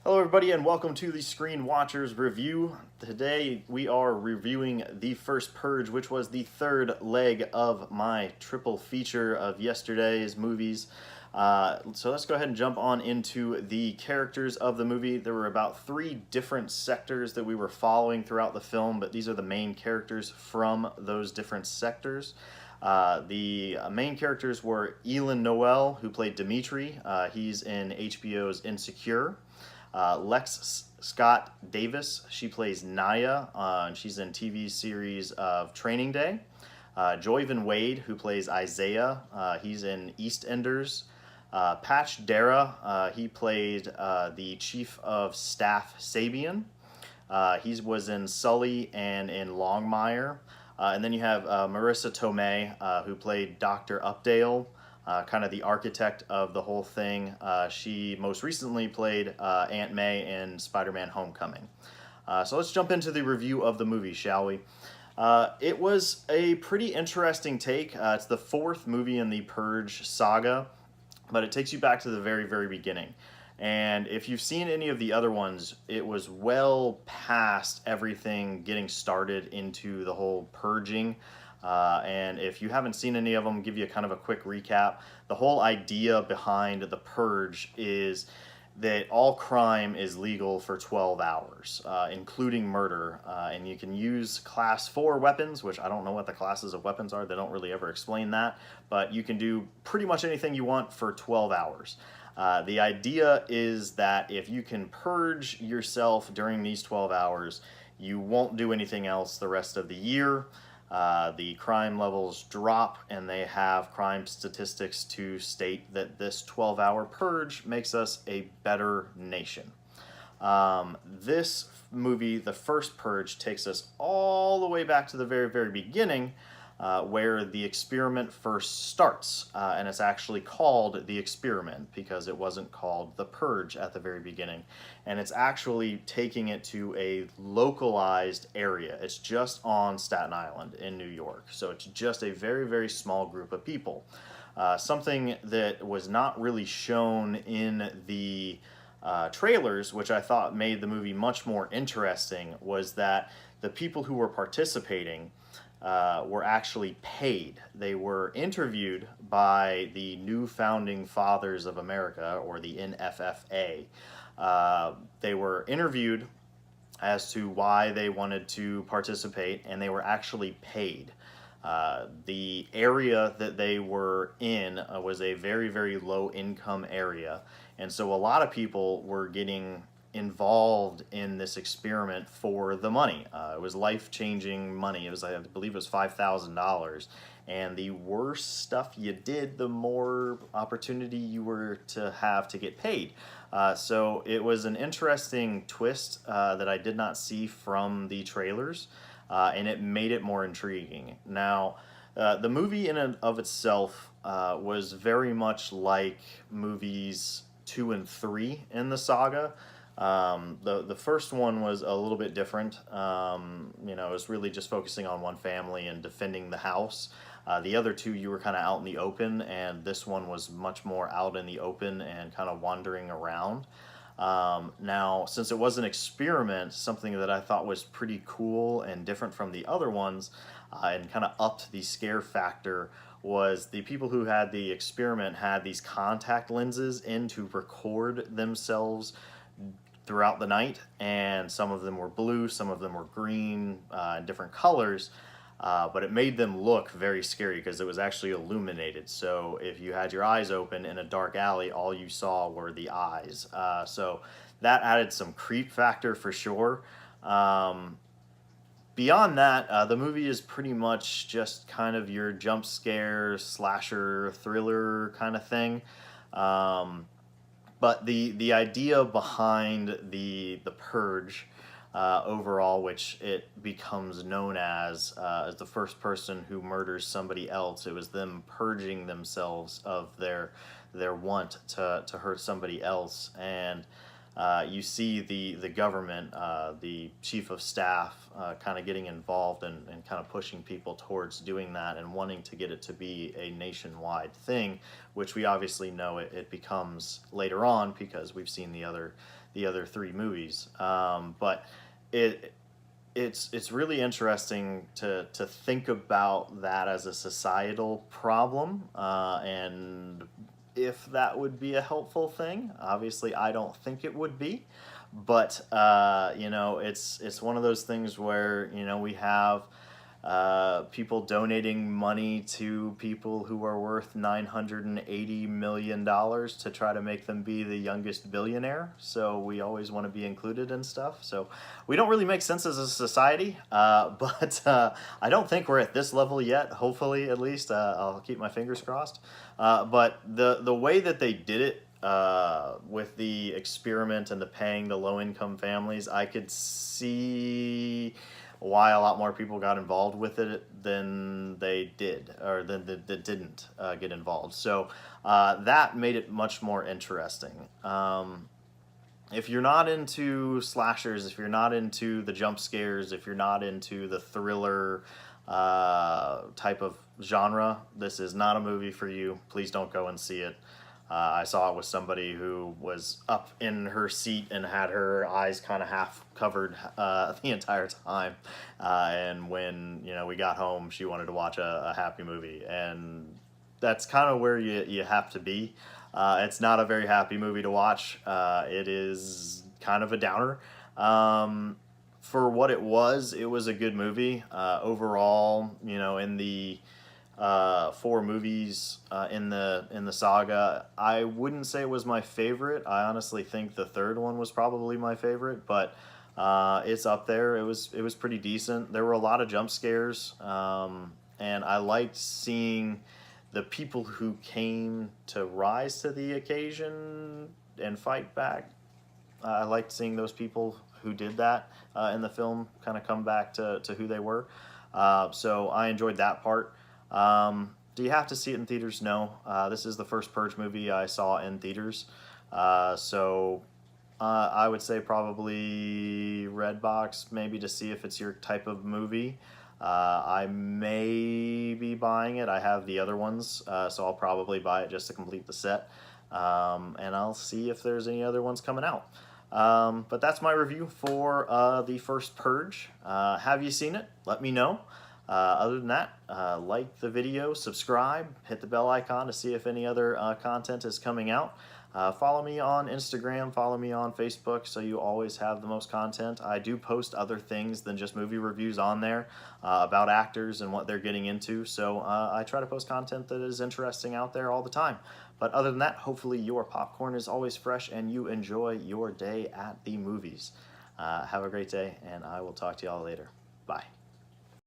Hello everybody and welcome to the Screen Watchers review. Today we are reviewing The First Purge, which was the third leg of my triple feature of yesterday's movies. So let's go ahead and jump on into the characters of the movie. There were about 3 different sectors that we were following throughout the film, but these are the main characters from those different sectors. The main characters were Elin Noel, who played Dimitri. He's in HBO's Insecure. Lex Scott Davis, she plays Naya, and she's in TV series of Training Day. Joyvan Wade, who plays Isaiah, he's in EastEnders. Patch Dara, he played the Chief of Staff Sabian. He was in Sully and in Longmire. And then you have Marissa Tomei, who played Dr. Updale. Kind of the architect of the whole thing. She most recently played Aunt May in Spider-Man Homecoming. So let's jump into the review of the movie, shall we? It was a pretty interesting take. It's the 4th movie in the Purge saga, but it takes you back to the very, very beginning. And if you've seen any of the other ones, it was well past everything getting started into the whole purging. And if you haven't seen any of them, give you kind of a quick recap. The whole idea behind the purge is that all crime is legal for 12 hours, including murder. And you can use class 4 weapons, which I don't know what the classes of weapons are. They don't really ever explain that. But you can do pretty much anything you want for 12 hours. The idea is that if you can purge yourself during these 12 hours, you won't do anything else the rest of the year. The crime levels drop, and they have crime statistics to state that this 12-hour purge makes us a better nation. This movie, The First Purge, takes us all the way back to the very, very beginning, where the experiment first starts. And it's actually called The Experiment because it wasn't called The Purge at the very beginning. And it's actually taking it to a localized area. It's just on Staten Island in New York. So it's just a very, very small group of people. Something that was not really shown in the trailers, which I thought made the movie much more interesting, was that the people who were participating were actually paid. They were interviewed by the New Founding Fathers of America, or the NFFA. They were interviewed as to why they wanted to participate, and they were actually paid. The area that they were in was a very, very low income area, and so a lot of people were getting involved in this experiment for the money. It was life-changing money. It was, I believe it was $5,000. And the worse stuff you did, the more opportunity you were to have to get paid. So it was an interesting twist that I did not see from the trailers, and it made it more intriguing. Now, the movie in and of itself was very much like movies 2 and 3 in the saga. The first one was a little bit different. It was really just focusing on one family and defending the house. The other 2, you were kind of out in the open, and this one was much more out in the open and kind of wandering around. Now, since it was an experiment, something that I thought was pretty cool and different from the other ones, and kind of upped the scare factor, was the people who had the experiment had these contact lenses in to record themselves throughout the night, and some of them were blue, some of them were green, different colors, but it made them look very scary because it was actually illuminated. So if you had your eyes open in a dark alley, all you saw were the eyes. So that added some creep factor for sure. Beyond that, the movie is pretty much just kind of your jump scare, slasher, thriller kind of thing. But the idea behind the purge overall, which it becomes known as the first person who murders somebody else, it was them purging themselves of their want to hurt somebody else. And you see the government, the chief of staff, kind of getting involved and kind of pushing people towards doing that and wanting to get it to be a nationwide thing, which we obviously know it becomes later on because we've seen the other three movies. But it's really interesting to think about that as a societal problem, and if that would be a helpful thing. Obviously, I don't think it would be, but you know, it's one of those things where, you know, we have people donating money to people who are worth $980 million to try to make them be the youngest billionaire. So we always want to be included in stuff. So we don't really make sense as a society, but I don't think we're at this level yet. Hopefully, at least. I'll keep my fingers crossed. But the way that they did it, with the experiment and the paying the low-income families, I could see why a lot more people got involved with it than they did, or than that didn't get involved. So that made it much more interesting. If you're not into slashers, if you're not into the jump scares, if you're not into the thriller type of genre, this is not a movie for you. Please don't go and see it. I saw it with somebody who was up in her seat and had her eyes kind of half covered the entire time. And when, you know, we got home, she wanted to watch a happy movie. And that's kind of where you have to be. It's not a very happy movie to watch. It is kind of a downer. For what it was a good movie. Overall, you know, in the four movies in the saga, I wouldn't say it was my favorite. I honestly think the third one was probably my favorite, but it's up there. It was pretty decent. There were a lot of jump scares, and I liked seeing the people who came to rise to the occasion and fight back. I liked seeing those people who did that in the film kind of come back to who they were. So I enjoyed that part. Do you have to see it in theaters? No. This is the first Purge movie I saw in theaters. So I would say probably Redbox, maybe, to see if it's your type of movie. I may be buying it. I have the other ones, so I'll probably buy it just to complete the set. And I'll see if there's any other ones coming out. But that's my review for the first Purge. Have you seen it? Let me know. Other than that, like the video, subscribe, hit the bell icon to see if any other content is coming out. Follow me on Instagram, follow me on Facebook, so you always have the most content. I do post other things than just movie reviews on there, about actors and what they're getting into, so I try to post content that is interesting out there all the time. But other than that, hopefully your popcorn is always fresh and you enjoy your day at the movies. Have a great day, and I will talk to y'all later. Bye.